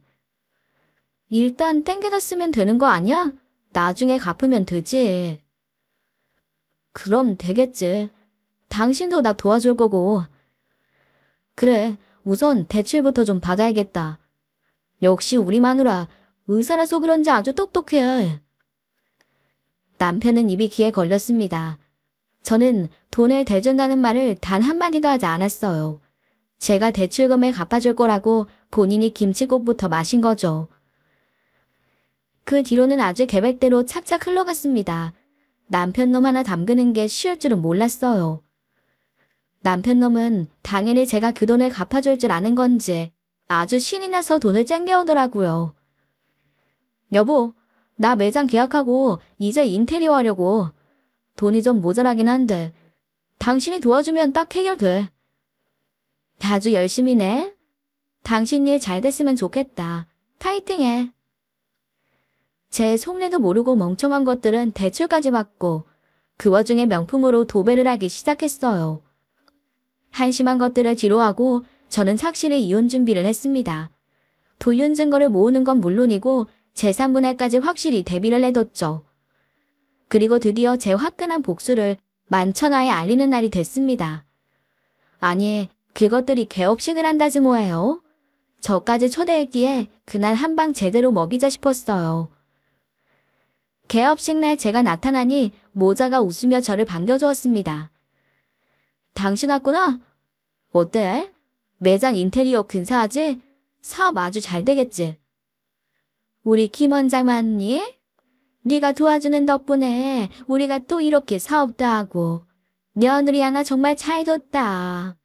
일단 땡겨다 쓰면 되는 거 아니야? 나중에 갚으면 되지. 그럼 되겠지. 당신도 나 도와줄 거고. 그래, 우선 대출부터 좀 받아야겠다. 역시 우리 마누라 의사라서 그런지 아주 똑똑해. 남편은 입이 귀에 걸렸습니다. 저는 돈을 대준다는 말을 단 한마디도 하지 않았어요. 제가 대출금을 갚아줄 거라고 본인이 김치국부터 마신 거죠. 그 뒤로는 아주 계획대로 착착 흘러갔습니다. 남편놈 하나 담그는 게 쉬울 줄은 몰랐어요. 남편놈은 당연히 제가 그 돈을 갚아줄 줄 아는 건지 아주 신이 나서 돈을 쟁겨오더라고요. 여보, 나 매장 계약하고 이제 인테리어 하려고. 돈이 좀 모자라긴 한데 당신이 도와주면 딱 해결돼. 아주 열심히네. 당신 일 잘 됐으면 좋겠다. 파이팅해. 제 속내도 모르고 멍청한 것들은 대출까지 받고 그 와중에 명품으로 도배를 하기 시작했어요. 한심한 것들을 뒤로하고 저는 확실히 이혼 준비를 했습니다. 불륜 증거를 모으는 건 물론이고 재산분할까지 확실히 대비를 해뒀죠. 그리고 드디어 제 화끈한 복수를 만천하에 알리는 날이 됐습니다. 아니, 그것들이 개업식을 한다지 뭐예요. 저까지 초대했기에 그날 한방 제대로 먹이자 싶었어요. 개업식 날 제가 나타나니 모자가 웃으며 저를 반겨주었습니다. 당신 왔구나? 어때? 매장 인테리어 근사하지? 사업 아주 잘 되겠지? 우리 김 원장 왔니? 네가 도와주는 덕분에 우리가 또 이렇게 사업도 하고 며느리 하나 정말 잘 뒀다.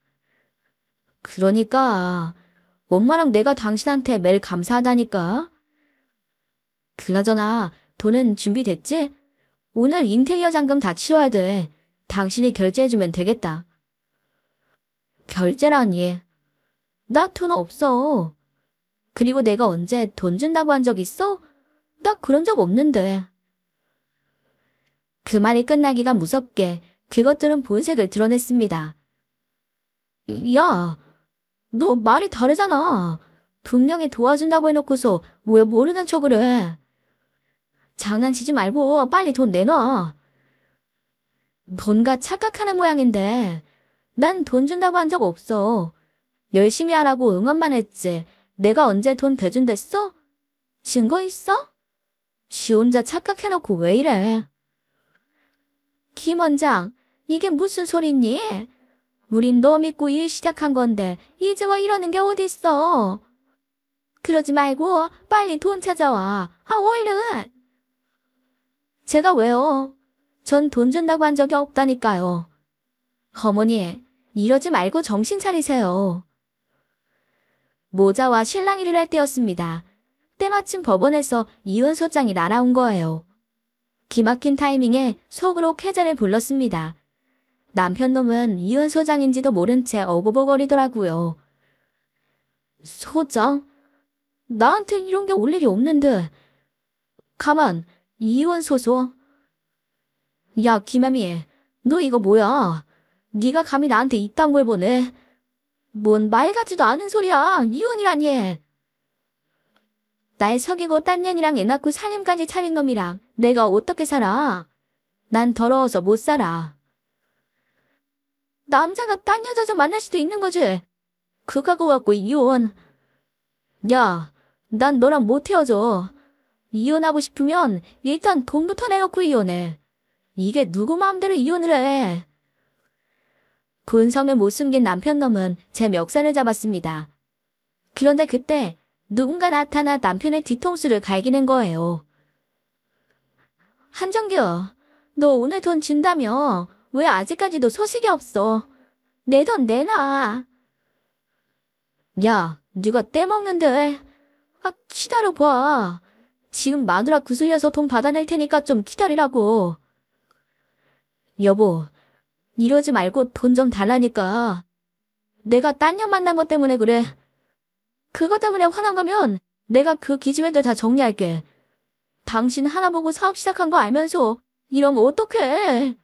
그러니까 엄마랑 내가 당신한테 매일 감사하다니까. 그나저나 돈은 준비됐지? 오늘 인테리어 잔금 다 치러야 돼. 당신이 결제해주면 되겠다. 결제라니. 나 돈 없어. 그리고 내가 언제 돈 준다고 한 적 있어? 나 그런 적 없는데. 그 말이 끝나기가 무섭게 그것들은 본색을 드러냈습니다. 야, 너 말이 다르잖아. 분명히 도와준다고 해놓고서 왜 모르는 척을 해. 장난치지 말고 빨리 돈 내놔. 뭔가 착각하는 모양인데 난 돈 준다고 한 적 없어. 열심히 하라고 응원만 했지. 내가 언제 돈 대준댔어? 증거 있어? 지 혼자 착각해놓고 왜 이래? 김 원장, 이게 무슨 소리니? 우린 너 믿고 일 시작한 건데 이제 와 이러는 게 어딨어? 그러지 말고 빨리 돈 찾아와. 얼른! 제가 왜요? 전 돈 준다고 한 적이 없다니까요. 어머니, 이러지 말고 정신 차리세요. 모자와 실랑이를 할 때였습니다. 때마침 법원에서 이혼 소장이 날아온 거예요. 기막힌 타이밍에 속으로 쾌재를 불렀습니다. 남편놈은 이혼 소장인지도 모른 채 어버버거리더라고요. 소장? 나한테 이런 게 올 일이 없는데. 가만, 이혼 소송? 야, 김아미, 너 이거 뭐야? 네가 감히 나한테 이딴 걸 보내? 뭔 말 같지도 않은 소리야. 이혼이라니. 날 속이고 딴 년이랑 애 낳고 살림까지 차린 놈이랑 내가 어떻게 살아? 난 더러워서 못 살아. 남자가 딴 여자 좀 만날 수도 있는 거지. 그거 갖고 이혼. 야, 난 너랑 못 헤어져. 이혼하고 싶으면 일단 돈부터 내놓고 이혼해. 이게 누구 마음대로 이혼을 해. 본성을 못 숨긴 남편놈은 제 멱살을 잡았습니다. 그런데 그때 누군가 나타나 남편의 뒤통수를 갈기는 거예요. 한정규, 너 오늘 돈 준다며 왜 아직까지도 소식이 없어? 내 돈 내놔. 야, 네가 떼먹는데. 기다려봐. 지금 마누라 구슬려서 돈 받아낼 테니까 좀 기다리라고. 여보, 이러지 말고 돈 좀 달라니까. 내가 딴 년 만난 것 때문에 그래. 그것 때문에 화난 거면 내가 그 기집애들 다 정리할게. 당신 하나 보고 사업 시작한 거 알면서 이러면 어떡해.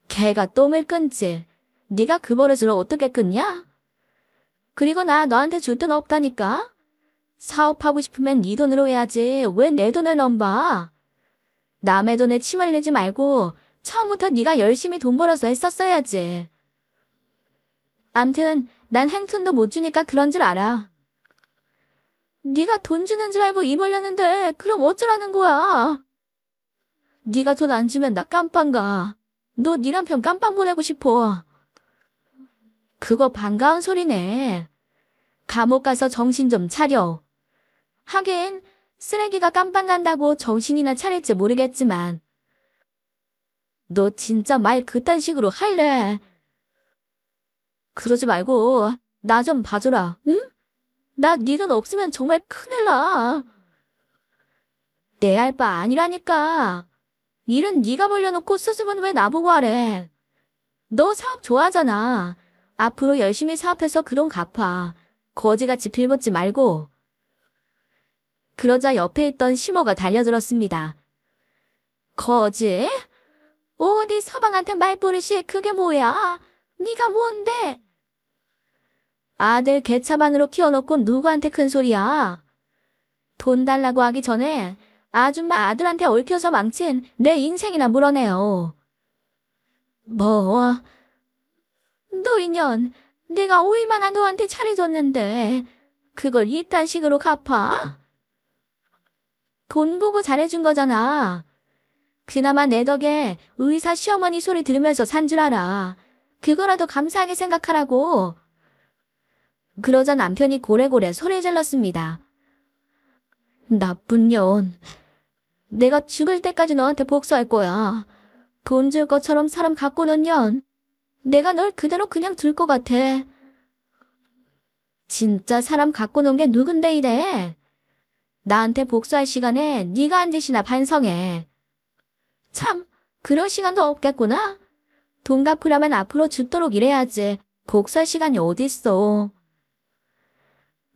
걔가 똥을 끊지. 네가 그 버릇을 어떻게 끊냐? 그리고 나 너한테 줄 돈 없다니까. 사업하고 싶으면 네 돈으로 해야지. 왜 내 돈을 넘봐? 남의 돈에 침 흘리지 말고 처음부터 네가 열심히 돈 벌어서 했었어야지. 암튼 난 행tun도 못 주니까 그런 줄 알아. 네가 돈 주는 줄 알고 입 벌렸는데 그럼 어쩌라는 거야? 네가 돈 안 주면 나 깜빵 가. 너 네 남편 깜빵 보내고 싶어. 그거 반가운 소리네. 감옥 가서 정신 좀 차려. 하긴 쓰레기가 깜빵 간다고 정신이나 차릴지 모르겠지만 너 진짜 말 그딴 식으로 할래? 그러지 말고 나 좀 봐줘라. 응? 나 네 돈 없으면 정말 큰일 나. 내 알 바 아니라니까. 일은 네가 벌려놓고 수습은 왜 나보고 하래? 너 사업 좋아하잖아. 앞으로 열심히 사업해서 그 돈 갚아. 거지같이 빌붙지 말고. 그러자 옆에 있던 시모가 달려들었습니다. 거지? 어디 서방한테 말버릇이 그게 뭐야? 네가 뭔데? 아들 개차반으로 키워놓고 누구한테 큰 소리야? 돈 달라고 하기 전에 아줌마 아들한테 얽혀서 망친 내 인생이나 물어내요. 뭐? 너 인연, 내가 오일만한 너한테 차려줬는데 그걸 이딴 식으로 갚아? 돈 보고 잘해준 거잖아. 그나마 내 덕에 의사 시어머니 소리 들으면서 산 줄 알아. 그거라도 감사하게 생각하라고. 그러자 남편이 고래고래 소리 질렀습니다. 나쁜 년. 내가 죽을 때까지 너한테 복수할 거야. 돈 줄 것처럼 사람 갖고는 년. 내가 널 그대로 그냥 둘 것 같아. 진짜 사람 갖고 논 게 누군데 이래. 나한테 복수할 시간에 네가 한 짓이나 반성해. 참, 그럴 시간도 없겠구나. 돈 갚으려면 앞으로 죽도록 일해야지. 복수할 시간이 어딨어.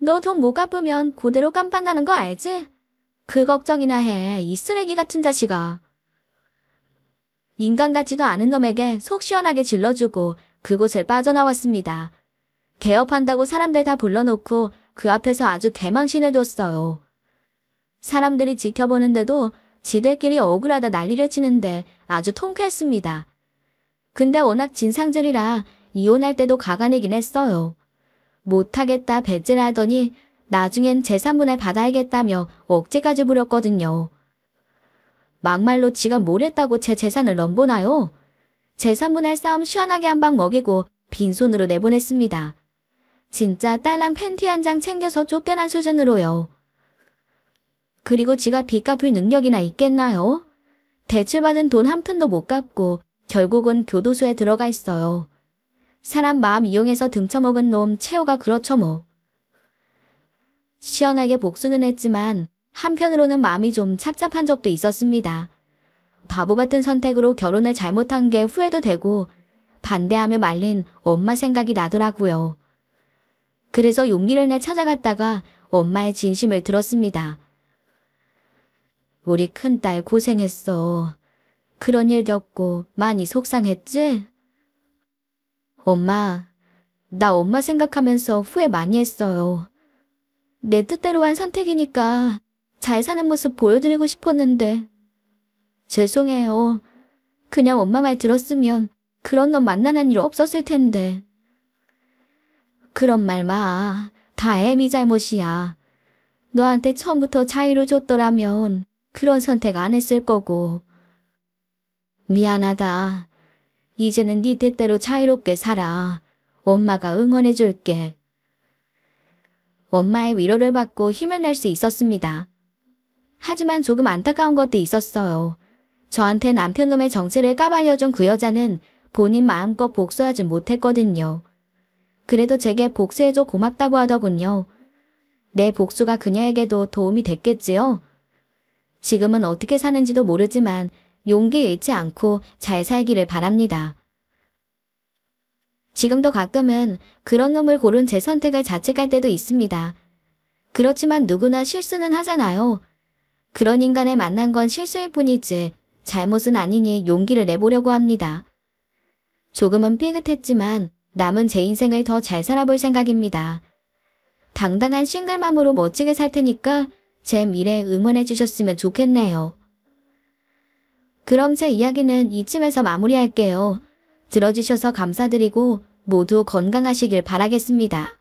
너 돈 못 갚으면 그대로 깜빵 가는 거 알지? 그 걱정이나 해, 이 쓰레기 같은 자식아. 인간 같지도 않은 놈에게 속 시원하게 질러주고 그곳을 빠져나왔습니다. 개업한다고 사람들 다 불러놓고 그 앞에서 아주 개망신을 뒀어요. 사람들이 지켜보는데도 지들끼리 억울하다 난리를 치는데 아주 통쾌했습니다. 근데 워낙 진상들이라 이혼할 때도 가관이긴 했어요. 못하겠다 배째라 하더니 나중엔 재산분할 받아야겠다며 억지까지 부렸거든요. 막말로 지가 뭘 했다고 제 재산을 넘보나요? 재산분할 싸움 시원하게 한 방 먹이고 빈손으로 내보냈습니다. 진짜 딸랑 팬티 한 장 챙겨서 쫓겨난 수준으로요. 그리고 지가 빚 갚을 능력이나 있겠나요? 대출받은 돈 한 푼도 못 갚고 결국은 교도소에 들어가 있어요. 사람 마음 이용해서 등쳐먹은 놈 최호가 그렇죠 뭐. 시원하게 복수는 했지만 한편으로는 마음이 좀 착잡한 적도 있었습니다. 바보 같은 선택으로 결혼을 잘못한 게 후회도 되고 반대하며 말린 엄마 생각이 나더라고요. 그래서 용기를 내 찾아갔다가 엄마의 진심을 들었습니다. 우리 큰딸 고생했어. 그런 일 겪고 많이 속상했지? 엄마, 나 엄마 생각하면서 후회 많이 했어요. 내 뜻대로 한 선택이니까 잘 사는 모습 보여드리고 싶었는데 죄송해요. 그냥 엄마 말 들었으면 그런 놈 만나는 일 없었을 텐데. 그런 말 마. 다 애미 잘못이야. 너한테 처음부터 자유를 줬더라면 그런 선택 안 했을 거고. 미안하다. 이제는 네 뜻대로 자유롭게 살아. 엄마가 응원해줄게. 엄마의 위로를 받고 힘을 낼 수 있었습니다. 하지만 조금 안타까운 것도 있었어요. 저한테 남편놈의 정체를 까발려준 그 여자는 본인 마음껏 복수하지 못했거든요. 그래도 제게 복수해줘 고맙다고 하더군요. 내 복수가 그녀에게도 도움이 됐겠지요? 지금은 어떻게 사는지도 모르지만 용기 잃지 않고 잘 살기를 바랍니다. 지금도 가끔은 그런 놈을 고른 제 선택을 자책할 때도 있습니다. 그렇지만 누구나 실수는 하잖아요. 그런 인간을 만난 건 실수일 뿐이지 잘못은 아니니 용기를 내보려고 합니다. 조금은 삐끗했지만 남은 제 인생을 더 잘 살아볼 생각입니다. 당당한 싱글맘으로 멋지게 살 테니까 제 미래 응원해 주셨으면 좋겠네요. 그럼 제 이야기는 이쯤에서 마무리할게요. 들어주셔서 감사드리고 모두 건강하시길 바라겠습니다.